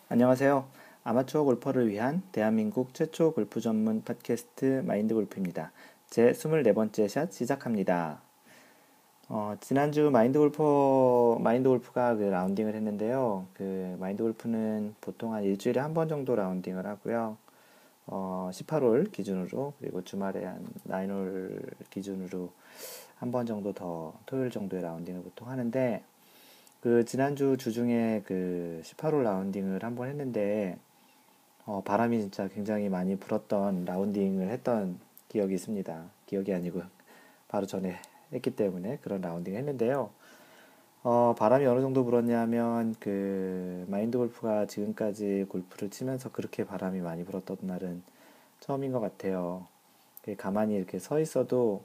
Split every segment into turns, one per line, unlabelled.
안녕하세요. 아마추어 골퍼를 위한 대한민국 최초 골프 전문 팟캐스트 마인드 골프입니다. 제 24번째 샷 시작합니다. 지난주 마인드 골프가 그 라운딩을 했는데요. 그 마인드 골프는 보통 한 일주일에 한 번 정도 라운딩을 하고요. 18홀 기준으로, 그리고 주말에 한 9홀 기준으로 한 번 정도 더, 토요일 정도의 라운딩을 보통 하는데, 그 지난주 주중에 그 18홀 라운딩을 한 번 했는데, 바람이 진짜 굉장히 많이 불었던 라운딩을 했던 기억이 있습니다. 기억이 아니고 바로 전에 했기 때문에 그런 라운딩을 했는데요. 바람이 어느 정도 불었냐면 그 마인드 골프가 지금까지 골프를 치면서 그렇게 바람이 많이 불었던 날은 처음인 것 같아요. 가만히 이렇게 서 있어도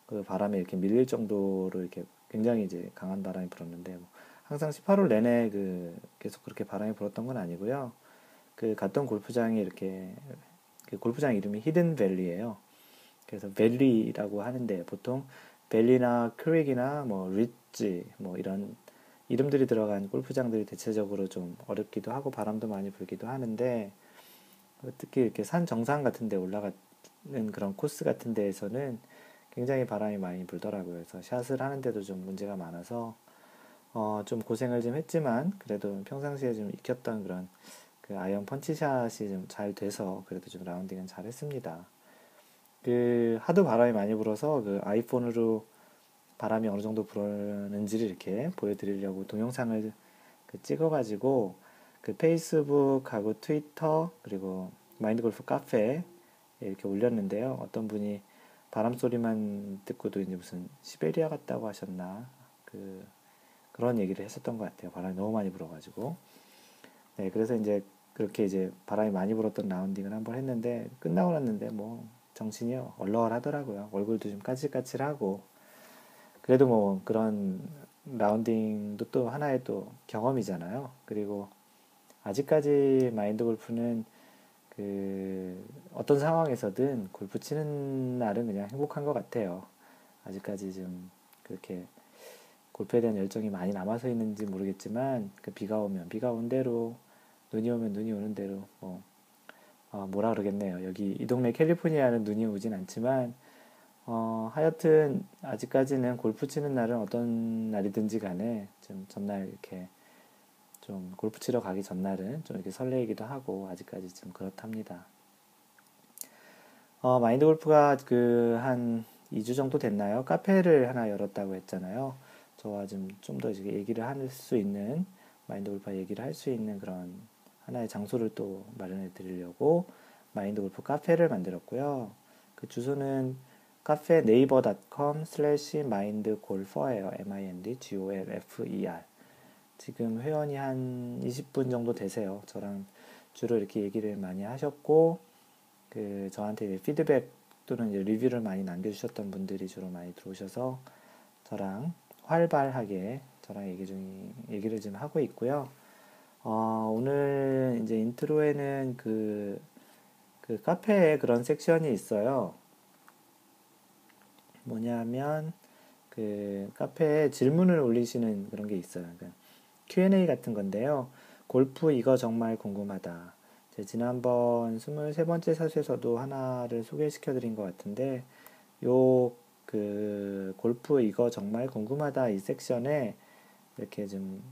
그 바람에 이렇게 밀릴 정도로 이렇게 굉장히 이제 강한 바람이 불었는데, 뭐 항상 18홀 내내 그 계속 그렇게 바람이 불었던 건 아니고요. 그 갔던 골프장이 이렇게, 그 골프장 이름이 히든 밸리예요. 그래서 밸리라고 하는데, 보통 밸리나 크릭이나 뭐 리지 뭐 이런 이름들이 들어간 골프장들이 대체적으로 좀 어렵기도 하고 바람도 많이 불기도 하는데, 특히 이렇게 산 정상 같은 데 올라가는 그런 코스 같은 데에서는 굉장히 바람이 많이 불더라고요. 그래서 샷을 하는데도 좀 문제가 많아서 좀 고생을 좀 했지만, 그래도 평상시에 좀 익혔던 그런 그 아이언 펀치샷이 좀 잘 돼서 그래도 좀 라운딩은 잘 했습니다. 그 하도 바람이 많이 불어서 그 아이폰으로 바람이 어느 정도 불었는지를 이렇게 보여드리려고 동영상을 그 찍어가지고 그 페이스북하고 트위터 그리고 마인드 골프 카페에 이렇게 올렸는데요. 어떤 분이 바람 소리만 듣고도 이제 무슨 시베리아 같다고 하셨나, 그 그런 얘기를 했었던 것 같아요. 바람이 너무 많이 불어가지고. 네, 그래서 이제 그렇게 이제 바람이 많이 불었던 라운딩을 한번 했는데, 끝나고 났는데 뭐 정신이 얼얼하더라고요. 얼굴도 좀 까칠까칠하고. 그래도 뭐 그런 라운딩도 또 하나의 또 경험이잖아요. 그리고 아직까지 마인드 골프는 그 어떤 상황에서든 골프 치는 날은 그냥 행복한 것 같아요. 아직까지 좀 그렇게 골프에 대한 열정이 많이 남아서 있는지 모르겠지만, 그 비가 오면 비가 온 대로, 눈이 오면 눈이 오는 대로, 뭐 뭐라 그러겠네요. 여기 이 동네 캘리포니아는 눈이 오진 않지만, 하여튼 아직까지는 골프 치는 날은 어떤 날이든지 간에 좀 전날 이렇게 좀 골프 치러 가기 전날은 좀 이렇게 설레이기도 하고, 아직까지 좀 그렇답니다. 마인드 골프가 그 한 2주 정도 됐나요? 카페를 하나 열었다고 했잖아요. 저와 좀 더 얘기를 할 수 있는, 마인드 골프와 얘기를 할 수 있는 그런 하나의 장소를 또 마련해 드리려고 마인드 골프 카페를 만들었고요. 그 주소는 카페 네이버.com 슬래시 마인드 골퍼예요. MINDGOLFER. 지금 회원이 한 20분 정도 되세요. 저랑 주로 이렇게 얘기를 많이 하셨고, 그 저한테 피드백 또는 이제 리뷰를 많이 남겨주셨던 분들이 주로 많이 들어오셔서 저랑 활발하게 저랑 얘기를 좀 하고 있고요. 오늘 이제 인트로에는 그 카페에 그런 섹션이 있어요. 뭐냐면 그 카페에 질문을 올리시는 그런 게 있어요. 그러니까 Q&A 같은 건데요. 골프 이거 정말 궁금하다. 지난번 23번째 샷에서도 하나를 소개시켜 드린 것 같은데, 요, 그, 골프 이거 정말 궁금하다 이 섹션에 이렇게 좀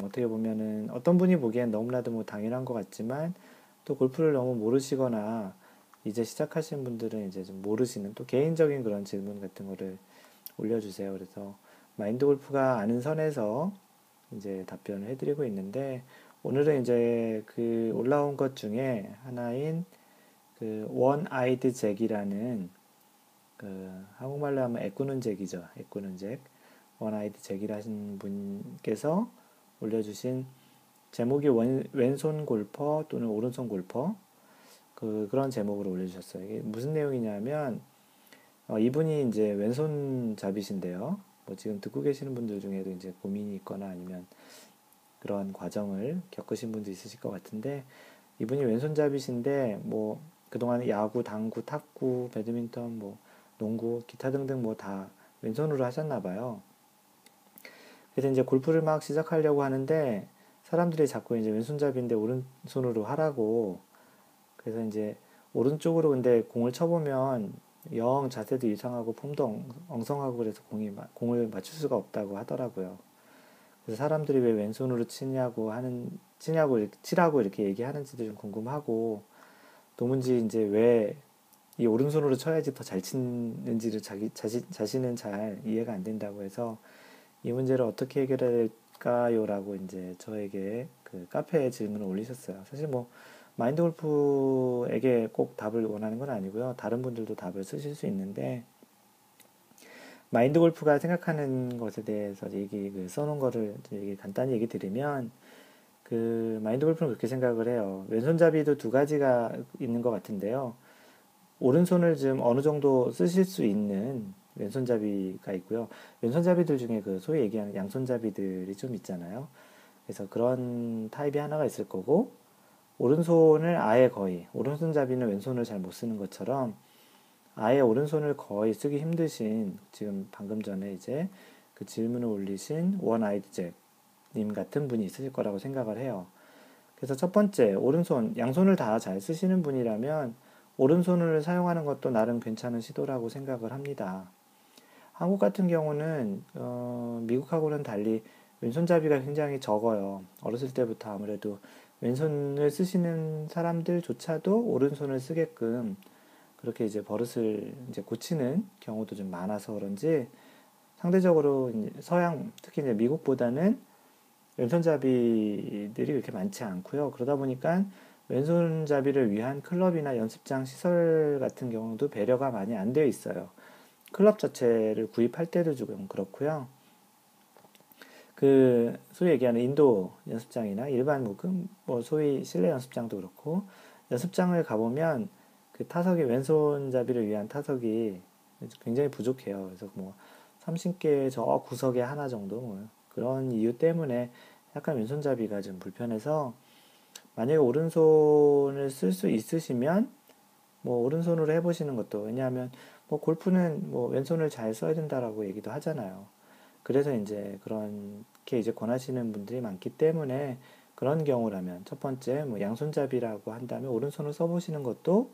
어떻게 보면은 어떤 분이 보기엔 너무나도 뭐 당연한 것 같지만, 또 골프를 너무 모르시거나 이제 시작하시는 분들은 이제 좀 모르시는 또 개인적인 그런 질문 같은 거를 올려주세요. 그래서 마인드 골프가 아는 선에서 이제 답변을 해드리고 있는데, 오늘은 이제 그 올라온 것 중에 하나인 그 원 아이드 잭이라는, 그 한국말로 하면 애꾸는 잭이죠. 애꾸는 잭. 원 아이드 잭이라신 분께서 올려주신 제목이 왼손 골퍼 또는 오른손 골퍼, 그런 제목으로 올려주셨어요. 이게 무슨 내용이냐면, 이분이 이제 왼손잡이신데요. 뭐 지금 듣고 계시는 분들 중에도 이제 고민이 있거나 아니면 그런 과정을 겪으신 분도 있으실 것 같은데, 이분이 왼손잡이신데 뭐 그동안 야구, 당구, 탁구, 배드민턴, 뭐 농구, 기타 등등 뭐 다 왼손으로 하셨나 봐요. 그래서 이제 골프를 막 시작하려고 하는데, 사람들이 자꾸 이제 왼손잡이인데 오른손으로 하라고. 그래서 이제 오른쪽으로 근데 공을 쳐보면 영 자세도 이상하고 폼도 엉성하고 그래서 공을 맞출 수가 없다고 하더라고요. 그래서 사람들이 왜 왼손으로 치라고 이렇게 얘기하는지도 좀 궁금하고, 도문지 이제 왜 이 오른손으로 쳐야지 더 잘 치는지를 자신은 잘 이해가 안 된다고 해서 이 문제를 어떻게 해결해야 될까요? 라고 이제 저에게 그 카페에 질문을 올리셨어요. 사실 뭐 마인드 골프에게 꼭 답을 원하는 건 아니고요. 다른 분들도 답을 쓰실 수 있는데, 마인드 골프가 생각하는 것에 대해서 써놓은 거를 간단히 얘기 드리면, 그 마인드 골프는 그렇게 생각을 해요. 왼손잡이도 두 가지가 있는 것 같은데요. 오른손을 좀 어느 정도 쓰실 수 있는 왼손잡이가 있고요. 왼손잡이들 중에 그 소위 얘기하는 양손잡이들이 좀 있잖아요. 그래서 그런 타입이 하나가 있을 거고, 오른손을 아예 거의, 오른손잡이는 왼손을 잘 못 쓰는 것처럼 아예 오른손을 거의 쓰기 힘드신, 지금 방금 전에 이제 그 질문을 올리신 원 아이드 잭님 같은 분이 있으실 거라고 생각을 해요. 그래서 첫 번째, 오른손, 양손을 다 잘 쓰시는 분이라면 오른손을 사용하는 것도 나름 괜찮은 시도라고 생각을 합니다. 한국 같은 경우는 미국하고는 달리 왼손잡이가 굉장히 적어요. 어렸을 때부터 아무래도 왼손을 쓰시는 사람들조차도 오른손을 쓰게끔 그렇게 이제 버릇을 이제 고치는 경우도 좀 많아서 그런지, 상대적으로 이제 특히 이제 미국보다는 왼손잡이들이 그렇게 많지 않고요. 그러다 보니까 왼손잡이를 위한 클럽이나 연습장 시설 같은 경우도 배려가 많이 안 되어 있어요. 클럽 자체를 구입할 때도 조금 그렇고요. 그 소위 얘기하는 인도 연습장이나 일반 뭐 소위 실내 연습장도 그렇고, 연습장을 가보면 그 타석이 왼손잡이를 위한 타석이 굉장히 부족해요. 그래서 뭐 30개 저 구석에 하나 정도, 뭐 그런 이유 때문에 약간 왼손잡이가 좀 불편해서, 만약에 오른손을 쓸 수 있으시면 뭐 오른손으로 해보시는 것도, 왜냐하면 뭐 골프는 뭐 왼손을 잘 써야 된다라고 얘기도 하잖아요. 그래서 이제 그렇게 이제 권하시는 분들이 많기 때문에, 그런 경우라면 첫 번째 뭐 양손잡이라고 한다면 오른손을 써보시는 것도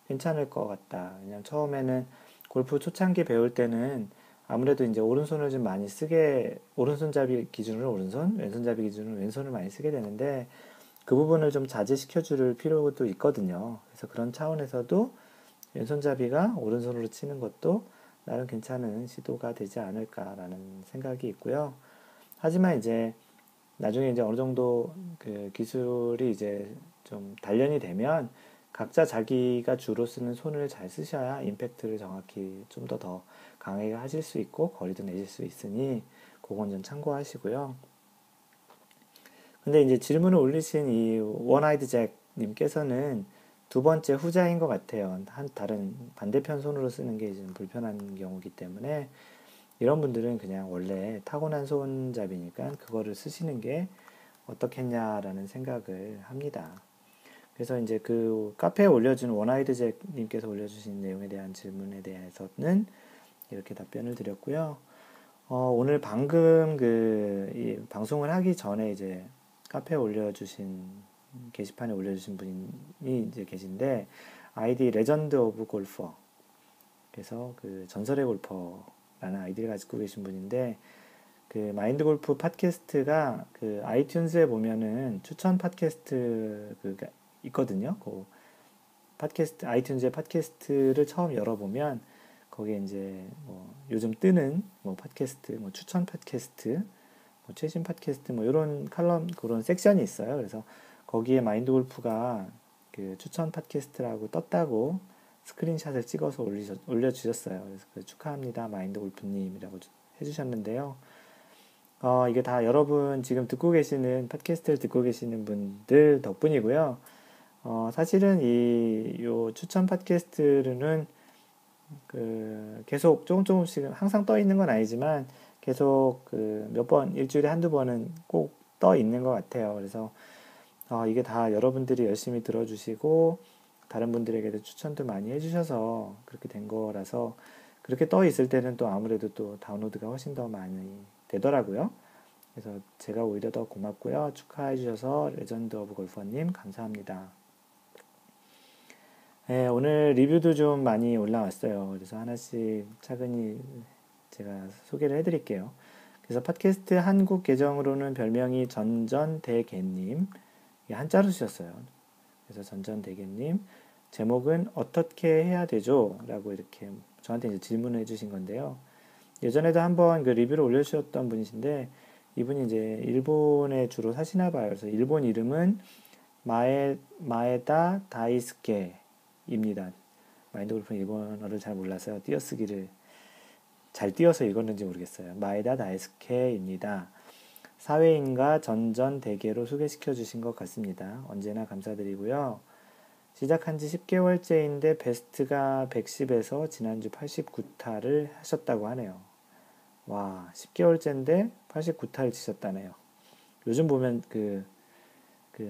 괜찮을 것 같다. 왜냐면 처음에는 골프 초창기 배울 때는 아무래도 이제 오른손을 좀 많이 오른손잡이 기준으로 오른손, 왼손잡이 기준으로 왼손을 많이 쓰게 되는데, 그 부분을 좀 자제시켜 줄 필요도 있거든요. 그래서 그런 차원에서도 왼손잡이가 오른손으로 치는 것도 나름 괜찮은 시도가 되지 않을까라는 생각이 있고요. 하지만 이제 나중에 이제 어느 정도 그 기술이 이제 좀 단련이 되면 각자 자기가 주로 쓰는 손을 잘 쓰셔야 임팩트를 정확히 좀 더 강하게 하실 수 있고 거리도 내실 수 있으니, 그건 좀 참고하시고요. 근데 이제 질문을 올리신 이 원아이드 잭 님께서는 두 번째 후자인 것 같아요. 다른 반대편 손으로 쓰는 게 좀 불편한 경우기 때문에, 이런 분들은 그냥 원래 타고난 손잡이니까 그거를 쓰시는 게 어떻겠냐라는 생각을 합니다. 그래서 이제 그 카페에 올려준 원아이드 잭 님께서 올려주신 내용에 대한 질문에 대해서는 이렇게 답변을 드렸고요. 오늘 방금 이 방송을 하기 전에 이제 카페에 게시판에 올려주신 분이 이제 계신데, 아이디 레전드 오브 골퍼, 그래서 그 전설의 골퍼라는 아이디를 가지고 계신 분인데, 그 마인드 골프 팟캐스트가 그 아이튠즈에 보면은 추천 팟캐스트 가 있거든요. 그 아이튠즈의 팟캐스트를 처음 열어보면 거기에 이제 뭐 요즘 뜨는 뭐 팟캐스트, 뭐 추천 팟캐스트, 뭐 최신 팟캐스트, 뭐 이런 그런 섹션이 있어요. 그래서 거기에 마인드 골프가 그 추천 팟캐스트라고 떴다고 스크린샷을 찍어서 올려주셨어요. 그래서 축하합니다, 마인드 골프님이라고 해주셨는데요. 이게 다 여러분 지금 팟캐스트를 듣고 계시는 분들 덕분이고요. 사실은 요 추천 팟캐스트는 계속 조금씩 항상 떠 있는 건 아니지만, 계속 일주일에 한두 번은 꼭 떠 있는 것 같아요. 그래서 이게 다 여러분들이 열심히 들어주시고 다른 분들에게도 추천도 많이 해주셔서 그렇게 된 거라서, 그렇게 떠 있을 때는 또 아무래도 또 다운로드가 훨씬 더 많이 되더라고요. 그래서 제가 오히려 더 고맙고요. 축하해 주셔서 레전드 오브 골퍼님 감사합니다. 네, 오늘 리뷰도 좀 많이 올라왔어요. 그래서 하나씩 차근히 제가 소개를 해드릴게요. 그래서 팟캐스트 한국 계정으로는 별명이 전전대개님, 한자로 쓰셨어요. 그래서 전전대개님, 제목은 어떻게 해야 되죠? 라고 이렇게 저한테 이제 질문을 해주신 건데요. 예전에도 한번 그 리뷰를 올려주셨던 분이신데, 이분이 이제 일본에 주로 사시나 봐요. 그래서 일본 이름은 마에다 다이스케입니다. 마인드 골프는 일본어를 잘 몰라서 띄어쓰기를 잘 띄어서 읽었는지 모르겠어요. 마에다 다이스케입니다. 사회인과 전전대계로 소개시켜 주신 것 같습니다. 언제나 감사드리고요. 시작한 지 10개월째인데 베스트가 110에서 지난주 89타를 하셨다고 하네요. 와, 10개월째인데 89타를 치셨다네요. 요즘 보면 그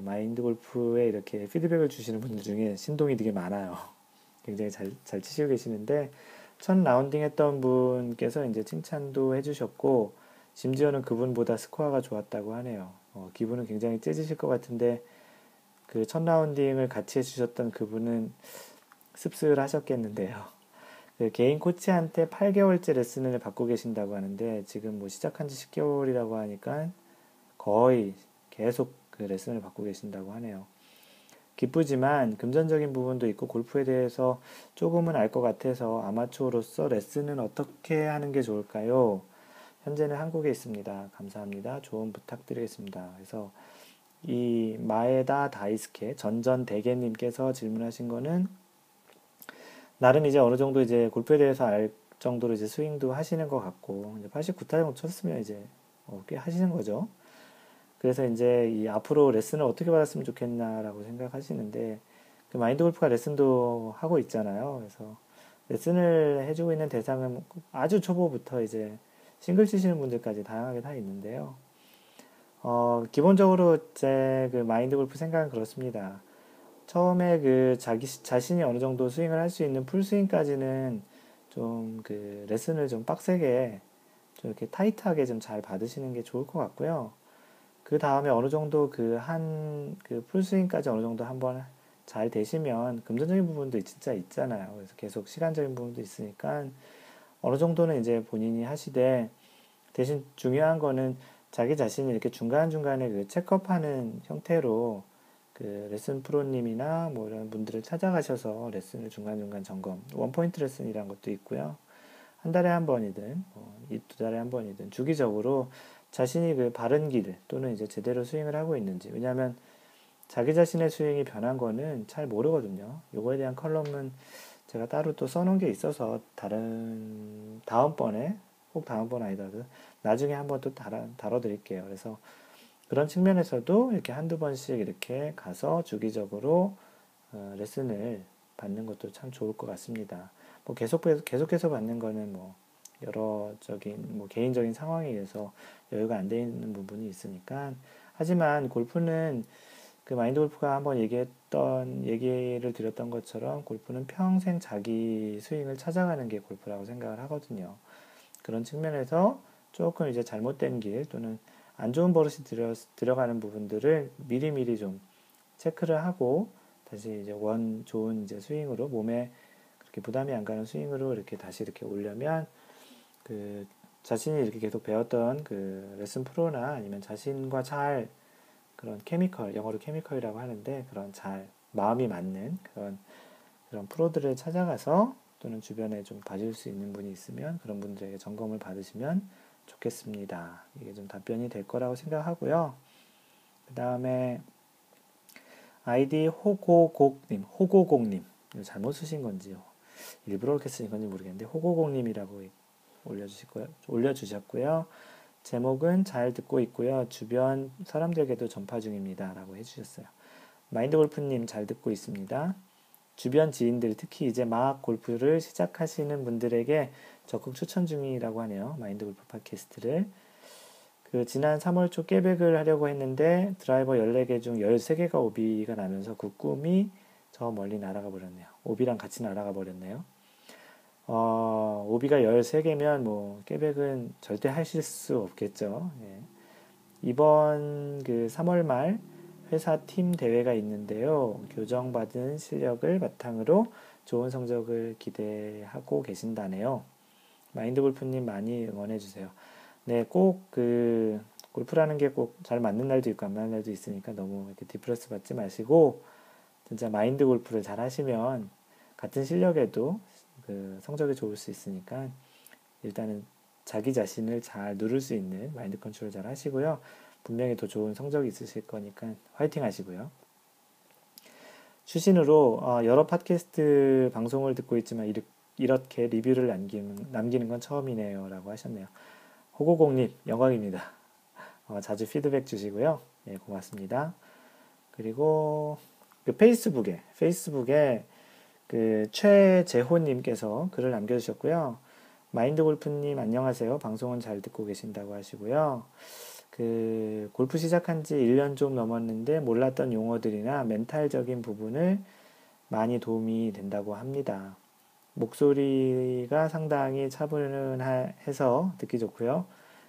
마인드 골프에 이렇게 피드백을 주시는 분들 중에 신동이 되게 많아요. 굉장히 잘 치시고 계시는데, 첫 라운딩 했던 분께서 이제 칭찬도 해주셨고, 심지어는 그분보다 스코어가 좋았다고 하네요. 기분은 굉장히 째지실 것 같은데, 그 첫 라운딩을 같이 해주셨던 그분은 씁쓸하셨겠는데요. 그 개인 코치한테 8개월째 레슨을 받고 계신다고 하는데, 지금 뭐 시작한 지 10개월이라고 하니까 거의 계속 그 레슨을 받고 계신다고 하네요. 기쁘지만 금전적인 부분도 있고 골프에 대해서 조금은 알 것 같아서 아마추어로서 레슨은 어떻게 하는 게 좋을까요? 현재는 한국에 있습니다. 감사합니다. 조언 부탁드리겠습니다. 그래서 이 마에다 다이스케 전전대개님께서 질문하신 거는 나름 이제 어느 정도 이제 골프에 대해서 알 정도로 이제 스윙도 하시는 것 같고 이제 89타 정도 쳤으면 이제 꽤 하시는 거죠. 그래서 이제 이 앞으로 레슨을 어떻게 받았으면 좋겠나라고 생각하시는데 그 마인드 골프가 레슨도 하고 있잖아요. 그래서 레슨을 해주고 있는 대상은 아주 초보부터 이제 싱글 치시는 분들까지 다양하게 다 있는데요. 기본적으로 제 그 마인드 골프 생각은 그렇습니다. 처음에 그 자기 자신이 어느 정도 스윙을 할 수 있는 풀스윙까지는 좀 그 레슨을 좀 빡세게 좀 이렇게 타이트하게 좀 잘 받으시는 게 좋을 것 같고요. 그 다음에 어느 정도 그 풀스윙까지 어느 정도 한번 잘 되시면 금전적인 부분도 진짜 있잖아요. 그래서 계속 시간적인 부분도 있으니까 어느 정도는 이제 본인이 하시되 대신 중요한 거는 자기 자신이 이렇게 중간중간에 그 체크업하는 형태로 그 레슨 프로님이나 뭐 이런 분들을 찾아가셔서 레슨을 중간중간 점검, 원포인트 레슨이란 것도 있고요. 한 달에 한 번이든, 두 달에 한 번이든 주기적으로 자신이 그 바른 길 또는 이제 제대로 스윙을 하고 있는지. 왜냐하면 자기 자신의 스윙이 변한 거는 잘 모르거든요. 요거에 대한 컬럼은 제가 따로 또 써놓은 게 있어서 다음번에, 꼭 다음번 아니더라도 나중에 한번 또 다뤄드릴게요. 그래서 그런 측면에서도 이렇게 한두 번씩 이렇게 가서 주기적으로 레슨을 받는 것도 참 좋을 것 같습니다. 뭐 계속해서 받는 거는 뭐 여러적인 뭐 개인적인 상황에 의해서 여유가 안 돼 있는 부분이 있으니까. 하지만 골프는 그 마인드 골프가 한번 얘기를 드렸던 것처럼 골프는 평생 자기 스윙을 찾아가는 게 골프라고 생각을 하거든요. 그런 측면에서 조금 이제 잘못된 길 또는 안 좋은 버릇이 들어가는 부분들을 미리미리 좀 체크를 하고 다시 이제 좋은 이제 스윙으로 몸에 그렇게 부담이 안 가는 스윙으로 이렇게 다시 이렇게 오려면 그 자신이 이렇게 계속 배웠던 그 레슨 프로나 아니면 자신과 잘 그런 케미컬, 영어로 케미컬이라고 하는데 그런 잘 마음이 맞는 그런 프로들을 찾아가서 또는 주변에 좀 봐줄 수 있는 분이 있으면 그런 분들에게 점검을 받으시면 좋겠습니다. 이게 좀 답변이 될 거라고 생각하고요. 그 다음에 아이디 호고곡님 잘못 쓰신 건지요. 일부러 그렇게 쓰신 건지 모르겠는데 호고곡님이라고 올려주셨고요. 제목은 잘 듣고 있고요. 주변 사람들에게도 전파 중입니다. 라고 해주셨어요. 마인드 골프님 잘 듣고 있습니다. 주변 지인들, 특히 이제 막 골프를 시작하시는 분들에게 적극 추천 중이라고 하네요. 마인드 골프 팟캐스트를. 그 지난 3월 초 깨백을 하려고 했는데 드라이버 14개 중 13개가 오비가 나면서 그 꿈이 저 멀리 날아가 버렸네요. 오비랑 같이 날아가 버렸네요. 오비가 13개면 뭐 깨백은 절대 하실 수 없겠죠. 예. 이번 그 3월 말 회사 팀 대회가 있는데요. 교정받은 실력을 바탕으로 좋은 성적을 기대하고 계신다네요. 마인드 골프님 많이 응원해주세요. 네, 꼭 그 골프라는 게 꼭 잘 맞는 날도 있고 안 맞는 날도 있으니까 너무 이렇게 디프레스 받지 마시고 진짜 마인드 골프를 잘 하시면 같은 실력에도 그 성적이 좋을 수 있으니까 일단은 자기 자신을 잘 누를 수 있는 마인드 컨트롤 잘 하시고요. 분명히 더 좋은 성적이 있으실 거니까 화이팅 하시고요. 추신으로 여러 팟캐스트 방송을 듣고 있지만 이렇게 리뷰를 남기는 건 처음이네요 라고 하셨네요. 호고공님 영광입니다. 자주 피드백 주시고요. 네, 고맙습니다. 그리고 그 페이스북에 그 최재호님께서 글을 남겨주셨고요. 마인드 골프님 안녕하세요. 방송은 잘 듣고 계신다고 하시고요. 그 골프 시작한 지 1년 좀 넘었는데 몰랐던 용어들이나 멘탈적인 부분을 많이 도움이 된다고 합니다. 목소리가 상당히 차분해서 듣기 좋고요.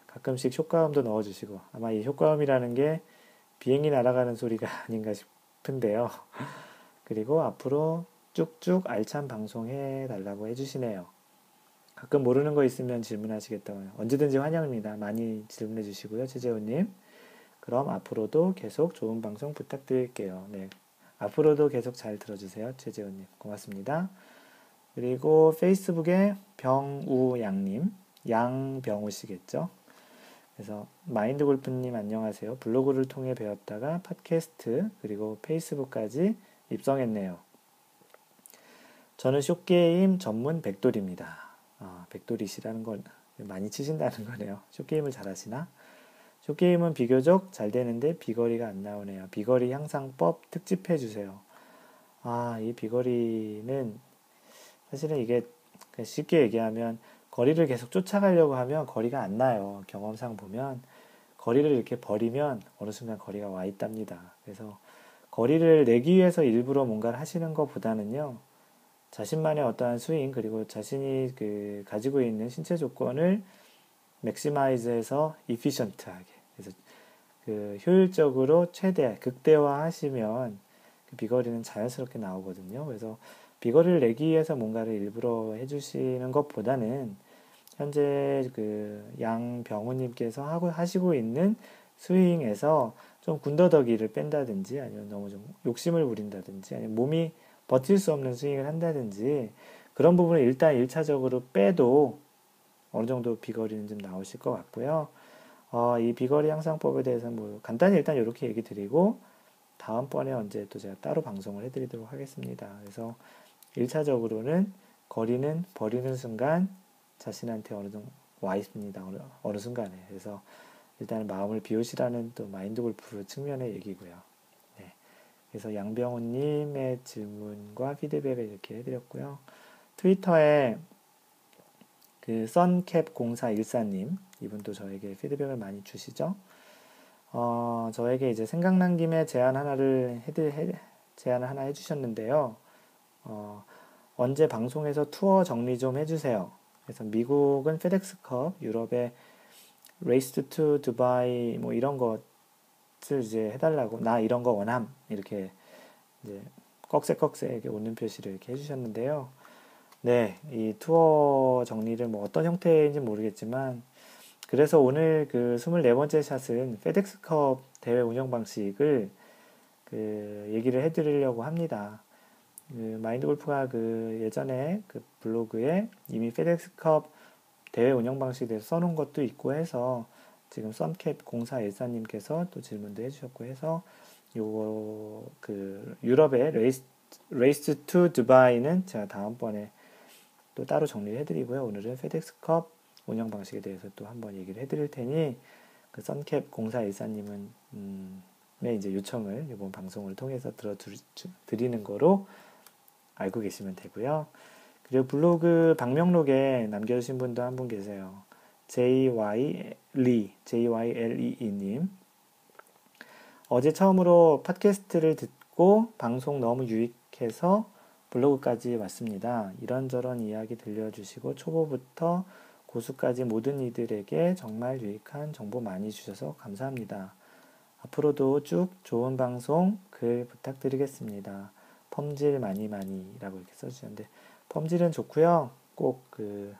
가끔씩 효과음도 넣어주시고 아마 이 효과음이라는 게 비행기 날아가는 소리가 아닌가 싶은데요. 그리고 앞으로 쭉쭉 알찬 방송해 달라고 해주시네요. 가끔 모르는 거 있으면 질문하시겠다고 언제든지 환영입니다. 많이 질문해 주시고요. 최재훈님. 그럼 앞으로도 계속 좋은 방송 부탁드릴게요. 네, 앞으로도 계속 잘 들어주세요. 최재훈님. 고맙습니다. 그리고 페이스북에 병우양님. 양병우시겠죠? 그래서 마인드 골프님 안녕하세요. 블로그를 통해 배웠다가 팟캐스트 그리고 페이스북까지 입성했네요. 저는 숏게임 전문 백돌입니다. 백돌이시라는 건 많이 치신다는 거네요. 숏게임을 잘하시나? 숏게임은 비교적 잘 되는데 비거리가 안 나오네요. 비거리 향상법 특집해 주세요. 이 비거리는 사실은 이게 쉽게 얘기하면 거리를 계속 쫓아가려고 하면 거리가 안 나요. 경험상 보면 거리를 이렇게 버리면 어느 순간 거리가 와 있답니다. 그래서 거리를 내기 위해서 일부러 뭔가를 하시는 것보다는요. 자신만의 어떠한 스윙 그리고 자신이 그 가지고 있는 신체 조건을 맥시마이즈해서 이피션트하게 그래서 그 효율적으로 최대 극대화하시면 그 비거리는 자연스럽게 나오거든요. 그래서 비거리를 내기 위해서 뭔가를 일부러 해주시는 것보다는 현재 그 양병우님께서 하시고 있는 스윙에서 좀 군더더기를 뺀다든지 아니면 너무 좀 욕심을 부린다든지 아니면 몸이 버틸 수 없는 스윙을 한다든지 그런 부분을 일단 1차적으로 빼도 어느 정도 비거리는 좀 나오실 것 같고요. 이 비거리 향상법에 대해서는 뭐 간단히 일단 이렇게 얘기 드리고 다음번에 언제 또 제가 따로 방송을 해드리도록 하겠습니다. 그래서 1차적으로는 거리는 버리는 순간 자신한테 어느 정도 와 있습니다. 어느 순간에. 그래서 일단 마음을 비우시라는 또 마인드 골프 측면의 얘기고요. 네. 그래서 양병훈님의 질문과 피드백을 이렇게 해드렸고요. 트위터에 그 썬캡0414님 이분도 저에게 피드백을 많이 주시죠. 저에게 이제 생각난 김에 제안 하나 해주셨는데요. 언제 방송에서 투어 정리 좀 해주세요. 그래서 미국은 페덱스컵, 유럽의 레이스 투 두바이 뭐 이런 것을 이제 해달라고 나 이런 거 원함 이렇게 이제 꺽쇠꺽쇠 이렇게 웃는 표시를 이렇게 해주셨는데요. 네, 이 투어 정리를 뭐 어떤 형태인지 모르겠지만 그래서 오늘 그 24번째 샷은 페덱스컵 대회 운영 방식을 그 얘기를 해드리려고 합니다. 그 마인드 골프가 그 예전에 그 블로그에 이미 페덱스컵 대회 운영 방식에 대해서 써놓은 것도 있고 해서 지금 썬캡 0414님께서 또 질문도 해주셨고 해서 요거 그 유럽의 레이스 투 두바이는 제가 다음번에 또 따로 정리를 해드리고요. 오늘은 페덱스컵 운영 방식에 대해서 또 한번 얘기를 해드릴 테니 그 썬캡 0414님은 이제 요청을 이번 방송을 통해서 들어드리는 거로 알고 계시면 되고요. 그리고 블로그 방명록에 남겨주신 분도 한 분 계세요. JYLEE님. 어제 처음으로 팟캐스트를 듣고 방송 너무 유익해서 블로그까지 왔습니다. 이런저런 이야기 들려주시고 초보부터 고수까지 모든 이들에게 정말 유익한 정보 많이 주셔서 감사합니다. 앞으로도 쭉 좋은 방송 글 부탁드리겠습니다. 펌질 많이 많이라고 이렇게 써주셨는데 펌질은 좋고요. 꼭 그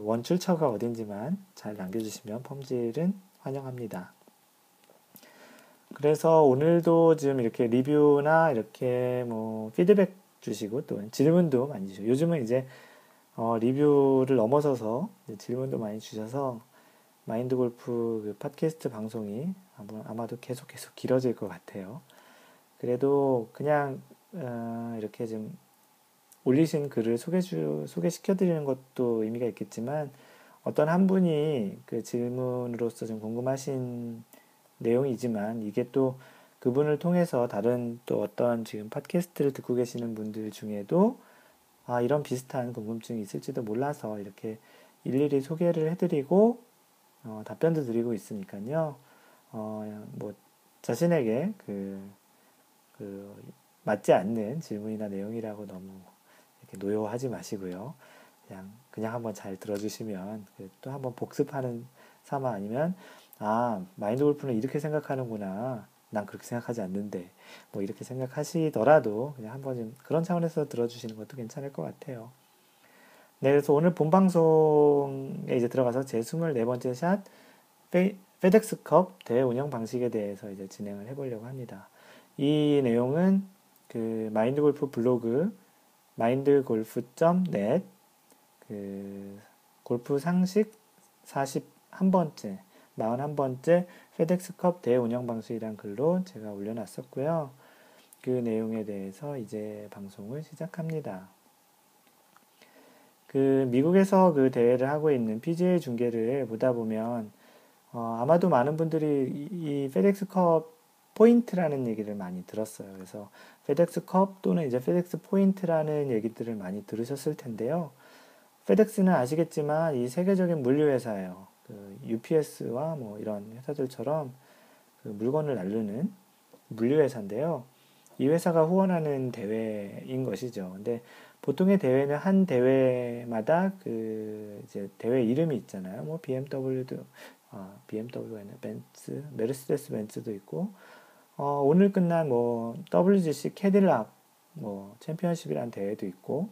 원출처가 어딘지만 잘 남겨주시면 펌질은 환영합니다. 그래서 오늘도 지금 이렇게 리뷰나 이렇게 뭐 피드백 주시고 또 질문도 많이 주시고 요즘은 이제 리뷰를 넘어서서 이제 질문도 많이 주셔서 마인드 골프 그 팟캐스트 방송이 아마도 계속 길어질 것 같아요. 그래도 그냥 이렇게 좀 올리신 글을 소개시켜드리는 것도 의미가 있겠지만 어떤 한 분이 그 질문으로서 좀 궁금하신 내용이지만 이게 또 그분을 통해서 다른 또 어떤 지금 팟캐스트를 듣고 계시는 분들 중에도 이런 비슷한 궁금증이 있을지도 몰라서 이렇게 일일이 소개를 해드리고 답변도 드리고 있으니까요. 뭐 자신에게 그 맞지 않는 질문이나 내용이라고 너무 이렇게 노여워하지 마시고요. 그냥 한번 잘 들어주시면 또 한번 복습하는 삼아 아니면 마인드 골프는 이렇게 생각하는구나. 난 그렇게 생각하지 않는데 뭐 이렇게 생각하시더라도 그냥 한번 좀 그런 차원에서 들어주시는 것도 괜찮을 것 같아요. 네, 그래서 오늘 본 방송에 이제 들어가서 제 24번째 샷 페덱스컵 대회 운영 방식에 대해서 이제 진행을 해보려고 합니다. 이 내용은 그 마인드 골프 블로그 mindgolf.net 그 골프 상식 41번째 41번째 페덱스컵 대회 운영 방식이란 글로 제가 올려놨었고요. 그 내용에 대해서 이제 방송을 시작합니다. 그 미국에서 그 대회를 하고 있는 PGA 중계를 보다 보면 아마도 많은 분들이 이 페덱스컵 포인트라는 얘기를 많이 들었어요. 그래서 페덱스컵 또는 이제 페덱스 포인트라는 얘기들을 많이 들으셨을 텐데요. 페덱스는 아시겠지만 이 세계적인 물류회사예요. 그 UPS와 뭐 이런 회사들처럼 그 물건을 나르는 물류회사인데요. 이 회사가 후원하는 대회인 것이죠. 근데 보통의 대회는 한 대회마다 그 이제 대회 이름이 있잖아요. 뭐 BMW도 BMW에는 벤츠, 메르세데스 벤츠도 있고 오늘 끝난 뭐 WGC 캐딜락 뭐 챔피언십이라는 대회도 있고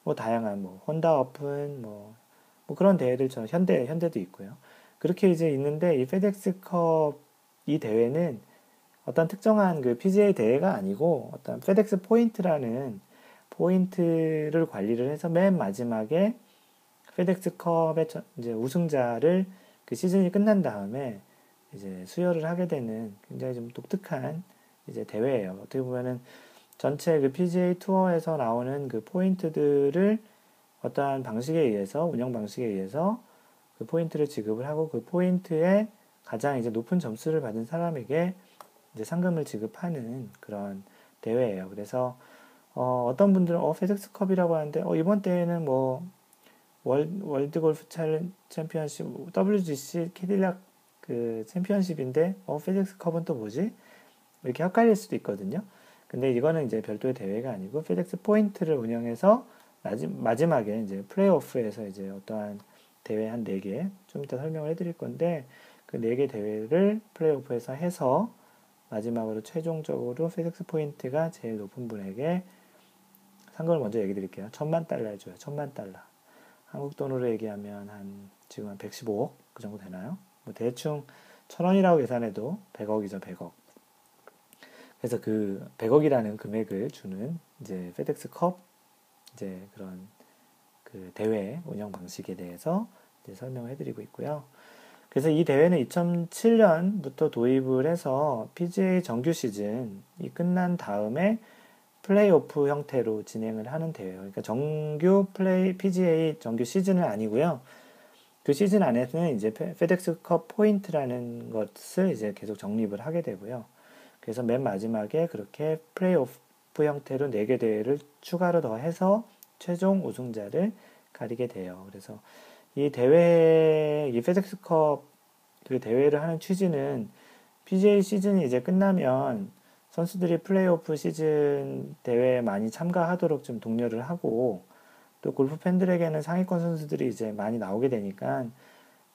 뭐 다양한 뭐 혼다 오픈 뭐 그런 대회들처럼 현대도 있고요. 그렇게 이제 있는데 이 페덱스컵 이 대회는 어떤 특정한 그 PGA 대회가 아니고 어떤 페덱스 포인트라는 포인트를 관리를 해서 맨 마지막에 페덱스컵의 이제 우승자를 그 시즌이 끝난 다음에 이제 수여를 하게 되는 굉장히 좀 독특한 이제 대회예요. 어떻게 보면은 전체 그 PGA 투어에서 나오는 그 포인트들을 어떠한 방식에 의해서 운영 방식에 의해서 그 포인트를 지급을 하고 그 포인트에 가장 이제 높은 점수를 받은 사람에게 이제 상금을 지급하는 그런 대회예요. 그래서 어떤 분들은 페덱스컵이라고 하는데 이번 대회는 뭐 월드 골프 챔피언십 WGC 캐딜락 그 챔피언십인데 페덱스컵은 또 뭐지? 이렇게 헷갈릴 수도 있거든요. 근데 이거는 이제 별도의 대회가 아니고 페덱스 포인트를 운영해서 마지막에 이제 플레이오프에서 이제 어떠한 대회 한 4개 좀 이따 설명을 해드릴 건데 그 4개 대회를 플레이오프에서 해서 마지막으로 최종적으로 페덱스 포인트가 제일 높은 분에게 상금을 먼저 얘기 드릴게요. 1,000만 달러 해줘요. 1,000만 달러. 한국 돈으로 얘기하면 지금 한 115억 그 정도 되나요? 뭐 대충 1,000원이라고 계산해도 100억이죠, 100억. 그래서 그 100억이라는 금액을 주는 이제 페덱스컵 이제 그런 그 대회 운영 방식에 대해서 이제 설명을 해드리고 있고요. 그래서 이 대회는 2007년부터 도입을 해서 PGA 정규 시즌이 끝난 다음에 플레이오프 형태로 진행을 하는 대회예요. 그러니까 PGA 정규 시즌은 아니고요. 그 시즌 안에서는 이제 페덱스컵 포인트라는 것을 이제 계속 적립을 하게 되고요. 그래서 맨 마지막에 그렇게 플레이오프 형태로 4개 대회를 추가로 더해서 최종 우승자를 가리게 돼요. 그래서 이 페덱스컵 그 대회를 하는 취지는 PGA 시즌이 이제 끝나면 선수들이 플레이오프 시즌 대회에 많이 참가하도록 좀 독려를 하고 또 골프 팬들에게는 상위권 선수들이 이제 많이 나오게 되니까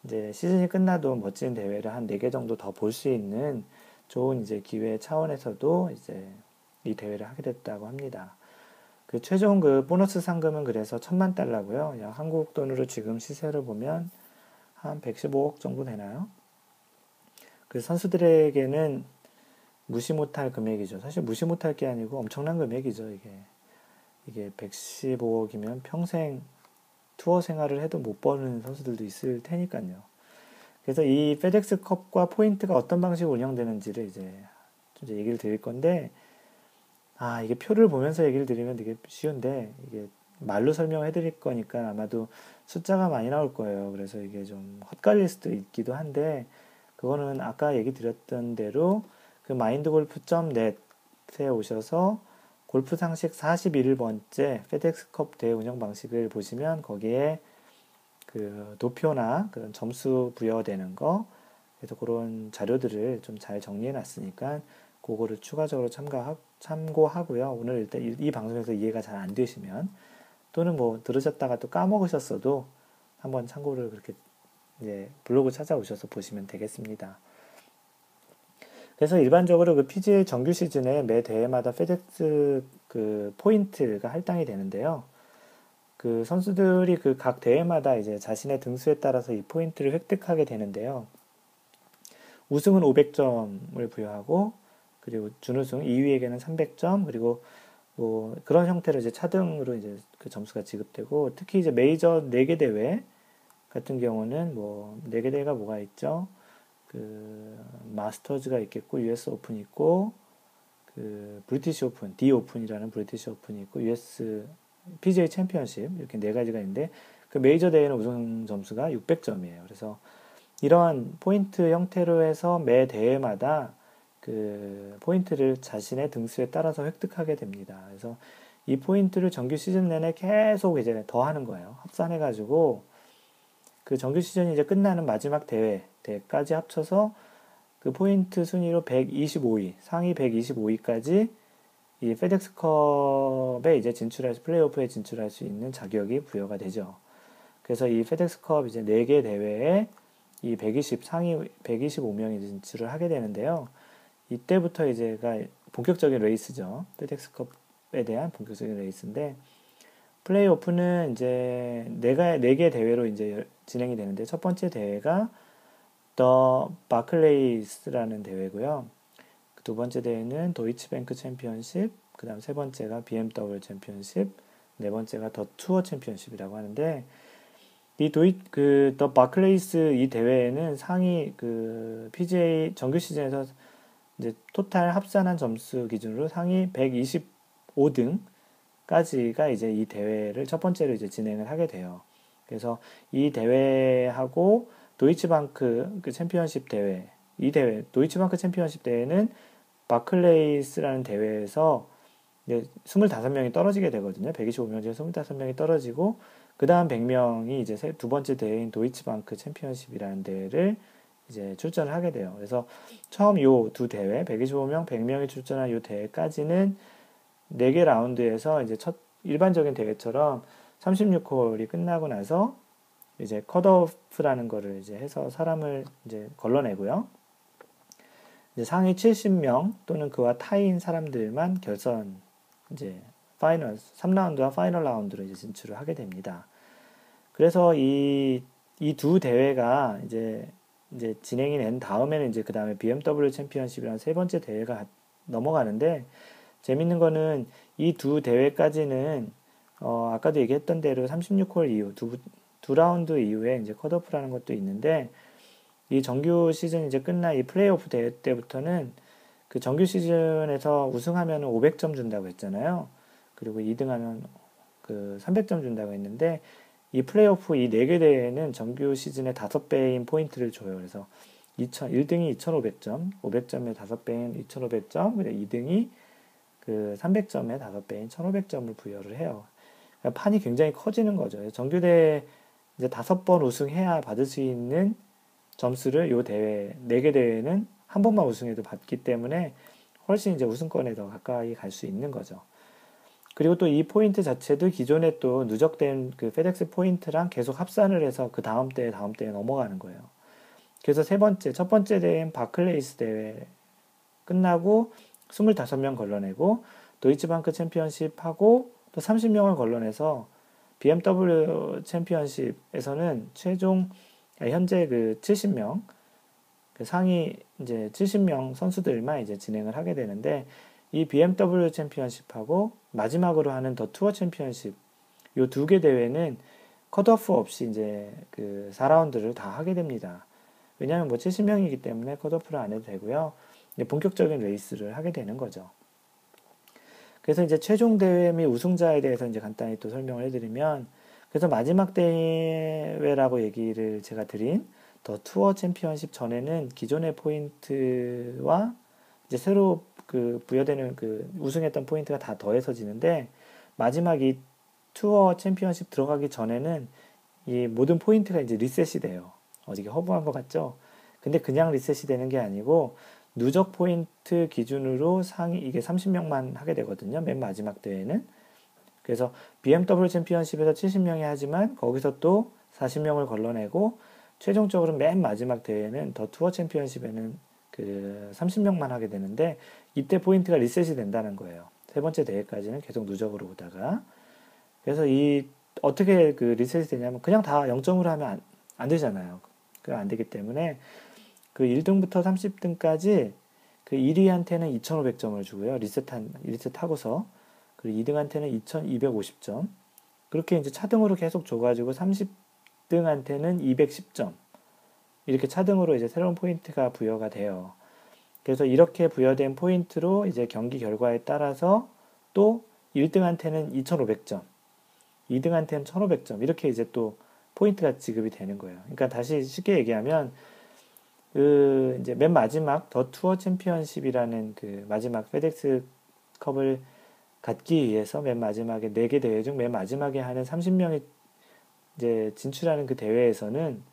이제 시즌이 끝나도 멋진 대회를 한 4개 정도 더 볼 수 있는 좋은 이제 기회 차원에서도 이제 이 대회를 하게 됐다고 합니다. 그 최종 그 보너스 상금은 그래서 1,000만 달러고요. 약 한국 돈으로 지금 시세를 보면 한 115억 정도 되나요? 그 선수들에게는 무시 못할 금액이죠. 사실 무시 못할 게 아니고 엄청난 금액이죠, 이게 115억이면 평생 투어 생활을 해도 못 버는 선수들도 있을 테니까요. 그래서 이 페덱스 컵과 포인트가 어떤 방식으로 운영되는지를 이제 얘기를 드릴 건데, 이게 표를 보면서 얘기를 드리면 되게 쉬운데, 이게 말로 설명해 드릴 거니까 아마도 숫자가 많이 나올 거예요. 그래서 이게 좀 헛갈릴 수도 있기도 한데, 그거는 아까 얘기 드렸던 대로 그 마인드골프.net에 오셔서 골프 상식 41번째 페덱스컵 대회 운영 방식을 보시면 거기에 그 도표나 그런 점수 부여되는 거, 그래서 그런 자료들을 좀 잘 정리해 놨으니까 그거를 추가적으로 참고하고요. 오늘 일단 이 방송에서 이해가 잘 안 되시면 또는 뭐 들으셨다가 또 까먹으셨어도 한번 참고를 그렇게 이제 블로그 찾아오셔서 보시면 되겠습니다. 그래서 일반적으로 그 PGA 정규 시즌에 매 대회마다 페덱스 그 포인트가 할당이 되는데요. 그 선수들이 그 각 대회마다 이제 자신의 등수에 따라서 이 포인트를 획득하게 되는데요. 우승은 500점을 부여하고, 그리고 준우승 2위에게는 300점, 그리고 뭐 그런 형태로 이제 차등으로 이제 그 점수가 지급되고, 특히 이제 메이저 4개 대회 같은 경우는 뭐 4개 대회가 뭐가 있죠? 그 마스터즈가 있겠고, US 오픈 있고, 그 브리티시 오픈, D 오픈이라는 브리티시 오픈이 있고, US PGA 챔피언십 이렇게 4가지가 있는데, 그 메이저 대회는 우승 점수가 600점이에요. 그래서 이러한 포인트 형태로 해서 매 대회마다 그 포인트를 자신의 등수에 따라서 획득하게 됩니다. 그래서 이 포인트를 정규 시즌 내내 계속 이제 더 하는 거예요. 합산해가지고 그 정규 시즌이 이제 끝나는 마지막 대회까지 합쳐서 그 포인트 순위로 125위, 상위 125위까지 이 페덱스컵에 이제 플레이오프에 진출할 수 있는 자격이 부여가 되죠. 그래서 이 페덱스컵 이제 4개 대회에 이 상위 125명이 진출을 하게 되는데요. 이때부터 이제가 본격적인 레이스죠. 페덱스컵에 대한 본격적인 레이스인데, 플레이오프는 이제 4개 대회로 이제 진행이 되는데, 첫 번째 대회가 더 바클레이스라는 대회고요. 두 번째 대회는 도이치뱅크 챔피언십, 그 다음 세 번째가 BMW 챔피언십, 네 번째가 더 투어 챔피언십이라고 하는데, 더 바클레이스 이 대회에는 상위 그 PGA 정규 시즌에서 이제 토탈 합산한 점수 기준으로 상위 125등까지가 이제 이 대회를 첫 번째로 이제 진행을 하게 돼요. 그래서 이 대회하고 도이치방크 그 챔피언십 대회, 도이치방크 챔피언십 대회는 바클레이스라는 대회에서 이제 25명이 떨어지게 되거든요. 125명 중에 25명이 떨어지고, 그 다음 100명이 이제 두 번째 대회인 도이치방크 챔피언십이라는 대회를 이제 출전을 하게 돼요. 그래서 처음 요 두 대회, 125명, 100명이 출전한 요 대회까지는 4개 라운드에서 이제 일반적인 대회처럼 36홀이 끝나고 나서 이제 컷오프라는 거를 이제 해서 사람을 이제 걸러내고요. 이제 상위 70명 또는 그와 타인 사람들만 이제 파이널, 3라운드와 파이널 라운드로 이제 진출을 하게 됩니다. 그래서 이 두 대회가 이제 진행이 된 다음에는 이제 그 다음에 BMW 챔피언십이라는 세 번째 대회가 넘어가는데, 재밌는 거는 이 두 대회까지는 아까도 얘기했던 대로 36홀 이후 두 라운드 이후에 이제 컷오프라는 것도 있는데, 이 정규 시즌 이제 끝나 이 플레이오프 대회 때부터는 그 정규 시즌에서 우승하면 500점 준다고 했잖아요. 그리고 2등하면 그 300점 준다고 했는데, 이 플레이오프 이 4개 대회는 정규 시즌의 5배인 포인트를 줘요. 그래서 1등이 2,500점, 500점의 5배인 2,500점, 그리고 2등이 그 300점의 5배인 1,500점을 부여를 해요. 그러니까 판이 굉장히 커지는 거죠. 정규대회 이제 5번 우승해야 받을 수 있는 점수를 요 대회, 4개 대회는 한 번만 우승해도 받기 때문에 훨씬 이제 우승권에 더 가까이 갈 수 있는 거죠. 그리고 또 이 포인트 자체도 기존에 또 누적된 그 페덱스 포인트랑 계속 합산을 해서 그 다음 대회 넘어가는 거예요. 그래서 첫 번째 대회인 바클레이스 대회 끝나고 25명 걸러내고 도이치방크 챔피언십 하고 또 30명을 걸러내서 BMW 챔피언십에서는 현재 그 70명, 그 상위 이제 70명 선수들만 이제 진행을 하게 되는데 이 BMW 챔피언십하고 마지막으로 하는 더 투어 챔피언십 요 두 개 대회는 컷오프 없이 이제 그 4라운드를 다 하게 됩니다. 왜냐하면 뭐 70명이기 때문에 컷오프를 안 해도 되고요. 본격적인 레이스를 하게 되는 거죠. 그래서 이제 최종 대회 및 우승자에 대해서 이제 간단히 또 설명을 해드리면, 그래서 마지막 대회라고 얘기를 제가 드린 더 투어 챔피언십 전에는 기존의 포인트와 이제 새로 그 부여되는 그 우승했던 포인트가 다 더해서지는데, 마지막 이 투어 챔피언십 들어가기 전에는 이 모든 포인트가 이제 리셋이 돼요. 어디게 허브한 것 같죠? 근데 그냥 리셋이 되는 게 아니고 누적 포인트 기준으로 이게 30명만 하게 되거든요. 맨 마지막 대회는. 그래서 BMW 챔피언십에서 70명이 하지만 거기서 또 40명을 걸러내고 최종적으로 맨 마지막 대회는 더 투어 챔피언십에는 그 30명만 하게 되는데 이때 포인트가 리셋이 된다는 거예요. 세 번째 대회까지는 계속 누적으로 오다가. 그래서 어떻게 그 리셋이 되냐면 그냥 다 0점으로 하면 안 되잖아요. 그 안 되기 때문에 그 1등부터 30등까지 그 1위한테는 2,500점을 주고요. 리셋하고서. 그리고 2등한테는 2,250점. 그렇게 이제 차등으로 계속 줘가지고 30등한테는 210점. 이렇게 차등으로 이제 새로운 포인트가 부여가 돼요. 그래서 이렇게 부여된 포인트로 이제 경기 결과에 따라서 또 1등한테는 2,500점, 2등한테는 1,500점. 이렇게 이제 또 포인트가 지급이 되는 거예요. 그러니까 다시 쉽게 얘기하면 그 이제 맨 마지막 더 투어 챔피언십이라는 그 마지막 페덱스 컵을 갖기 위해서 맨 마지막에 4개 대회 중 맨 마지막에 하는 30명이 이제 진출하는 그 대회에서는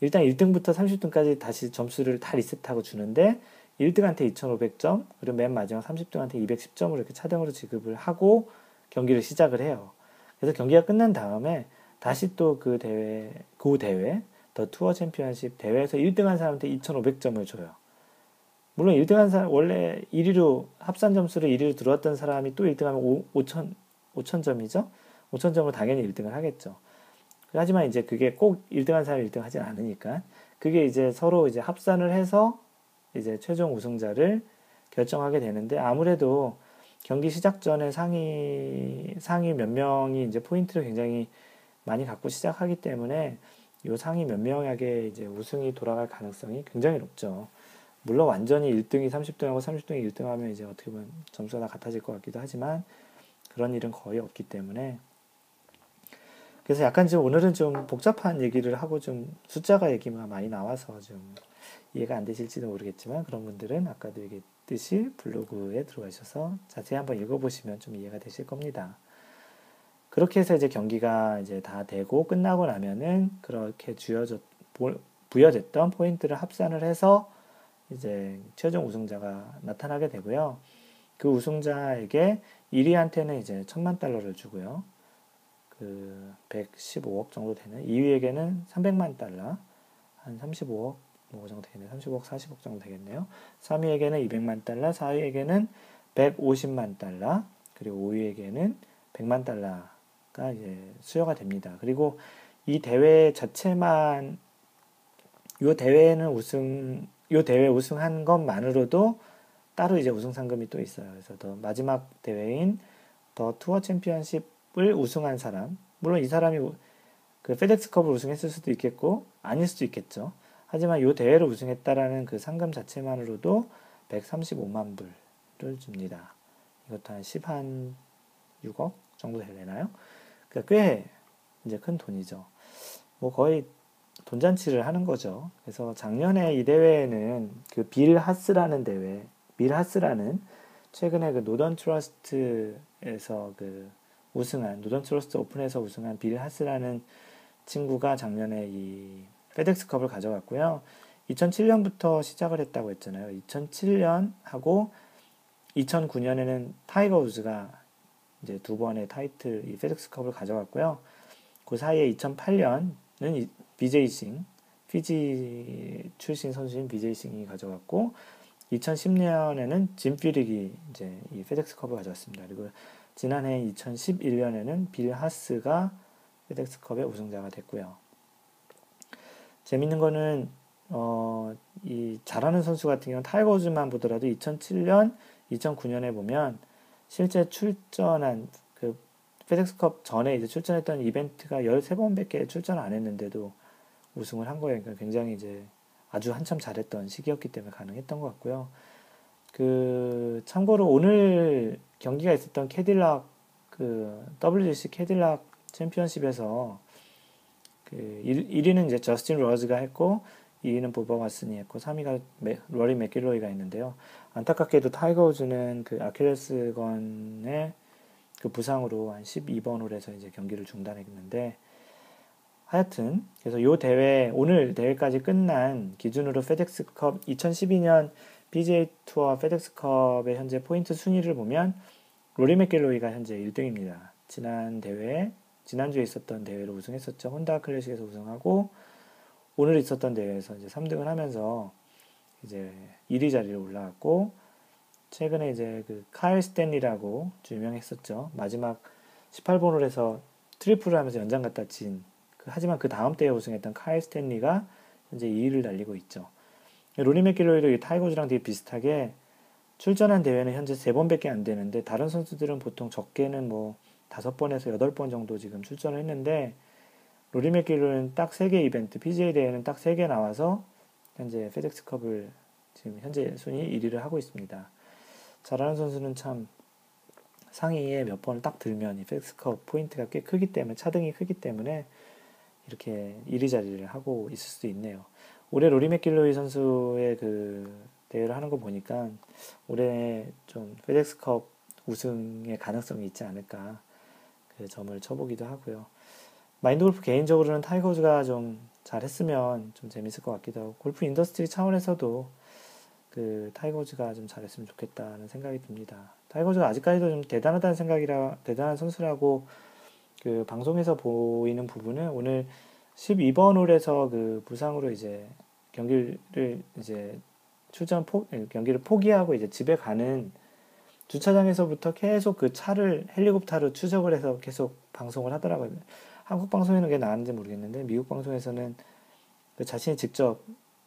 일단 1등부터 30등까지 다시 점수를 다 리셋하고 주는데 1등한테 2,500점, 그리고 맨 마지막 30등한테 210점으로 이렇게 차등으로 지급을 하고 경기를 시작을 해요. 그래서 경기가 끝난 다음에 다시 또 그 대회, 더 투어 챔피언십 대회에서 1등한 사람한테 2,500점을 줘요. 물론 1등한 사람, 원래 1위로, 합산 점수를 1위로 들어왔던 사람이 또 1등하면 5,000점이죠? 5,000점으로 당연히 1등을 하겠죠. 하지만 이제 그게 꼭 1등한 사람이 1등 하진 않으니까, 그게 이제 서로 이제 합산을 해서 이제 최종 우승자를 결정하게 되는데, 아무래도 경기 시작 전에 상위 몇 명이 이제 포인트를 굉장히 많이 갖고 시작하기 때문에 이 상위 몇 명에게 이제 우승이 돌아갈 가능성이 굉장히 높죠. 물론 완전히 1등이 30등하고 30등이 1등하면 이제 어떻게 보면 점수가 다 같아질 것 같기도 하지만 그런 일은 거의 없기 때문에, 그래서 약간 지금 오늘은 좀 복잡한 얘기를 하고 좀 숫자가 얘기가 많이 나와서 좀 이해가 안 되실지도 모르겠지만, 그런 분들은 아까도 얘기했듯이 블로그에 들어가셔서 자세히 한번 읽어보시면 좀 이해가 되실 겁니다. 그렇게 해서 이제 경기가 이제 다 되고 끝나고 나면은 그렇게 부여됐던 포인트를 합산을 해서 이제 최종 우승자가 나타나게 되고요. 그 우승자에게 1위한테는 이제 1,000만 달러를 주고요. 그 115억 정도 되는 2위에게는 300만 달러, 한 35억 뭐 정도 되겠네요. 30억, 40억 정도 되겠네요. 3위에게는 200만 달러, 4위에게는 150만 달러, 그리고 5위에게는 100만 달러가 이제 수여가 됩니다. 그리고 이 대회 자체만, 요 대회 우승한 것만으로도 따로 이제 우승 상금이 또 있어요. 그래서 더 마지막 대회인 더 투어 챔피언십을 우승한 사람, 물론 이 사람이 그 페덱스컵을 우승했을 수도 있겠고 아닐 수도 있겠죠. 하지만 이 대회를 우승했다라는 그 상금 자체만으로도 135만 불을 줍니다. 이것도 한 6억 정도 되려나요? 그러니까 꽤 이제 큰 돈이죠. 뭐 거의 돈잔치를 하는 거죠. 그래서 작년에 이 대회에는 그 빌 하스라는 최근에 그 노던 트러스트에서 그 노던 트러스트 오픈에서 우승한 빌 하스라는 친구가 작년에 이 페덱스컵을 가져갔고요. 2007년부터 시작을 했다고 했잖아요. 2007년 하고 2009년에는 타이거 우즈가 이제 두 번의 타이틀, 이 페덱스컵을 가져갔고요. 그 사이에 2008년은 BJ 싱, 피지 출신 선수인 BJ 싱이 가져갔고, 2010년에는 짐 피릭이 이제 이 페덱스컵을 가져왔습니다. 그리고 지난해 2011년에는 빌 하스가 페덱스컵의 우승자가 됐고요. 재밌는 거는 이 잘하는 선수 같은 경우는 타이거 우즈만 보더라도 2007년, 2009년에 보면 실제 출전한 그 페덱스컵 전에 이제 출전했던 이벤트가 13번밖에 출전 안 했는데도 우승을 한 거예요. 그러니까 굉장히 이제 아주 한참 잘했던 시기였기 때문에 가능했던 것 같고요. 참고로 오늘 경기가 있었던 캐딜락, WGC 캐딜락 챔피언십에서 1위는 이제 저스틴 로즈가 했고, 2위는 보버 왓슨이 했고, 3위가 러리 맥길로이가 있는데요. 안타깝게도 타이거 우즈는 아킬레스건의 부상으로 한 12번 홀에서 이제 경기를 중단했는데, 하여튼 그래서 요 대회, 오늘 대회까지 끝난 기준으로 페덱스컵 2012년 PGA 투어 페덱스컵의 현재 포인트 순위를 보면 로리 맥길로이가 현재 1등입니다. 지난주에 있었던 대회로 우승했었죠. 혼다 클래식에서 우승하고, 오늘 있었던 대회에서 이제 3등을 하면서 이제 1위 자리로 올라갔고, 최근에 이제 카일 스탠리라고 유명했었죠. 마지막 18번 홀에서 트리플을 하면서 연장 갔다 진, 하지만 그 다음 때에 우승했던 카일 스탠리가 현재 2위를 달리고 있죠. 로리 맥길로이도 이 타이거즈랑 되게 비슷하게 출전한 대회는 현재 3번밖에 안 되는데, 다른 선수들은 보통 적게는 5번에서 8번 정도 지금 출전을 했는데, 로리 맥길로이는 딱 3개 이벤트, PGA 대회는 딱 3개 나와서 현재 페덱스컵을 지금 현재 순위 1위를 하고 있습니다. 잘하는 선수는 참 상위에 몇 번을 딱 들면 이 페덱스컵 포인트가 꽤 크기 때문에, 차등이 크기 때문에 이렇게 1위 자리를 하고 있을 수도 있네요. 올해 로리 맥길로이 선수의 대회를 하는 거 보니까 올해 좀 페덱스컵 우승의 가능성이 있지 않을까 점을 쳐보기도 하고요. 마인드 골프 개인적으로는 타이거 우즈가 좀 잘했으면 좀 재밌을 것 같기도 하고, 골프 인더스트리 차원에서도 타이거 우즈가 좀 잘했으면 좋겠다는 생각이 듭니다. 타이거 우즈가 아직까지도 좀 대단한 선수라고 방송에서 보이는 부분은, 오늘 12번 홀에서 부상으로 이제 경기를 포기하고 이제 집에 가는 주차장에서부터 계속 차를 헬리콥터로 추적을 해서 계속 방송을 하더라고요. 한국 방송에는 그게 나왔는지 모르겠는데, 미국 방송에서는 자신이 직접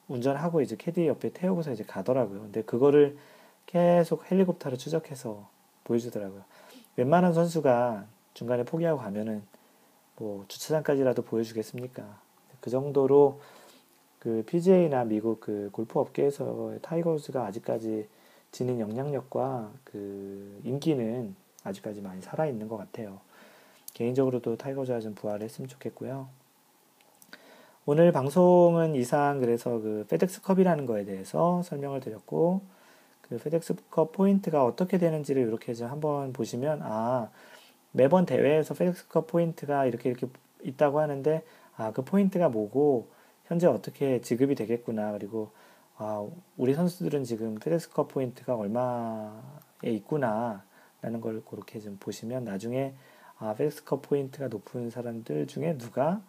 운전하고 이제 캐디 옆에 태우고서 이제 가더라고요. 근데 그거를 계속 헬리콥터로 추적해서 보여주더라고요. 웬만한 선수가 중간에 포기하고 가면은 주차장까지라도 보여주겠습니까? 그 정도로 PGA나 미국 골프 업계에서 타이거 우즈가 아직까지 지닌 영향력과 인기는 아직까지 많이 살아있는 것 같아요. 개인적으로도 타이거 우즈가 좀 부활했으면 좋겠고요. 오늘 방송은 이상 그래서 페덱스컵이라는 거에 대해서 설명을 드렸고, 페덱스컵 포인트가 어떻게 되는지를 이렇게 좀 한번 보시면, 매번 대회에서 페덱스컵 포인트가 이렇게 있다고 하는데, 그 포인트가 뭐고 현재 어떻게 지급이 되겠구나. 그리고 우리 선수들은 지금 페덱스컵 포인트가 얼마에 있구나 라는 걸 그렇게 좀 보시면, 나중에 페덱스컵 포인트가 높은 사람들 중에 누가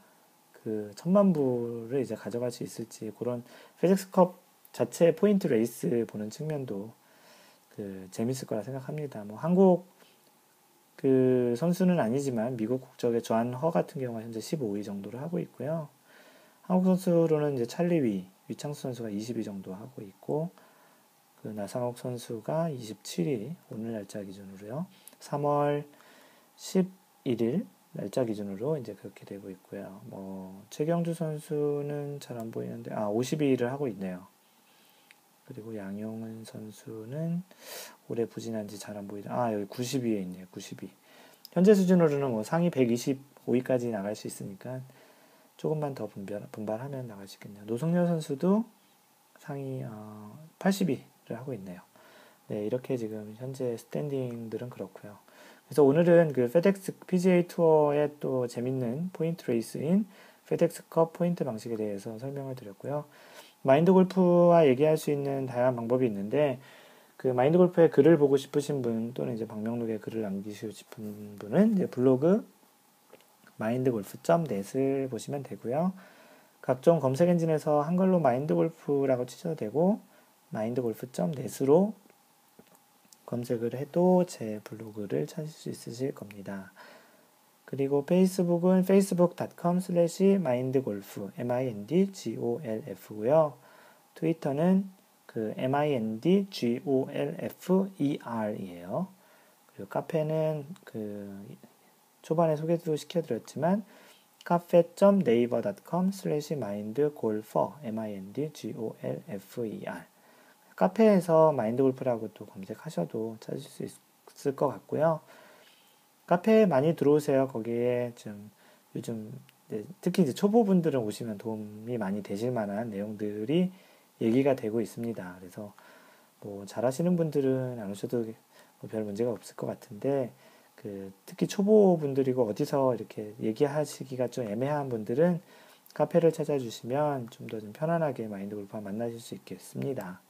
1000만 부를 이제 가져갈 수 있을지, 그런 페덱스컵 자체 포인트 레이스 보는 측면도 재밌을 거라 생각합니다. 한국 선수는 아니지만 미국 국적의 존 허 같은 경우가 현재 15위 정도를 하고 있고요. 한국 선수로는 이제 찰리 위창수 선수가 20위 정도 하고 있고, 나상욱 선수가 27위, 오늘 날짜 기준으로요. 3월 11일 날짜 기준으로 이제 그렇게 되고 있고요. 최경주 선수는 잘 안 보이는데 52위를 하고 있네요. 그리고 양용은 선수는 올해 부진한지 잘 안 보이다. 여기 90위에 있네요. 90위. 현재 수준으로는 상위 125위까지 나갈 수 있으니까 조금만 더 분발하면 나갈 수 있겠네요. 노승열 선수도 상위 80위를 하고 있네요. 네, 이렇게 지금 현재 스탠딩들은 그렇고요. 그래서 오늘은 페덱스 PGA 투어의 또 재밌는 포인트 레이스인 페덱스컵 포인트 방식에 대해서 설명을 드렸고요. 마인드 골프와 얘기할 수 있는 다양한 방법이 있는데, 그 마인드 골프의 글을 보고 싶으신 분 또는 이제 방명록에 글을 남기시고 싶은 분은 이제 블로그 mindgolf.net을 보시면 되고요. 각종 검색 엔진에서 한글로 마인드 골프라고 치셔도 되고 mindgolf.net으로 검색을 해도 제 블로그를 찾을 수 있으실 겁니다. 그리고 페이스북은 facebook.com/mindgolf mindgolf고요. 트위터는 그 mindgolfer이에요. 그리고 카페는 그 초반에 소개도 시켜드렸지만 cafe.naver.com/mindgolfer mindgolfer 카페에서 마인드 골프라고 또 검색하셔도 찾을 수 있을 것 같고요. 카페에 많이 들어오세요. 거기에 좀 요즘 특히 이제 초보분들은 오시면 도움이 많이 되실 만한 내용들이 얘기가 되고 있습니다. 그래서 뭐 잘하시는 분들은 안 오셔도 뭐별 문제가 없을 것 같은데 그 특히 초보분들이고 어디서 이렇게 얘기하시기가 좀 애매한 분들은 카페를 찾아주시면 좀 더 좀 편안하게 마인드 골프와 만나실 수 있겠습니다.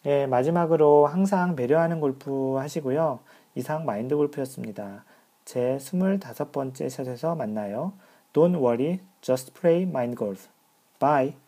예, 마지막으로 항상 배려하는 골프 하시고요. 이상 마인드 골프였습니다. 제 25번째 샷에서 만나요. Don't worry, just play mind golf. Bye.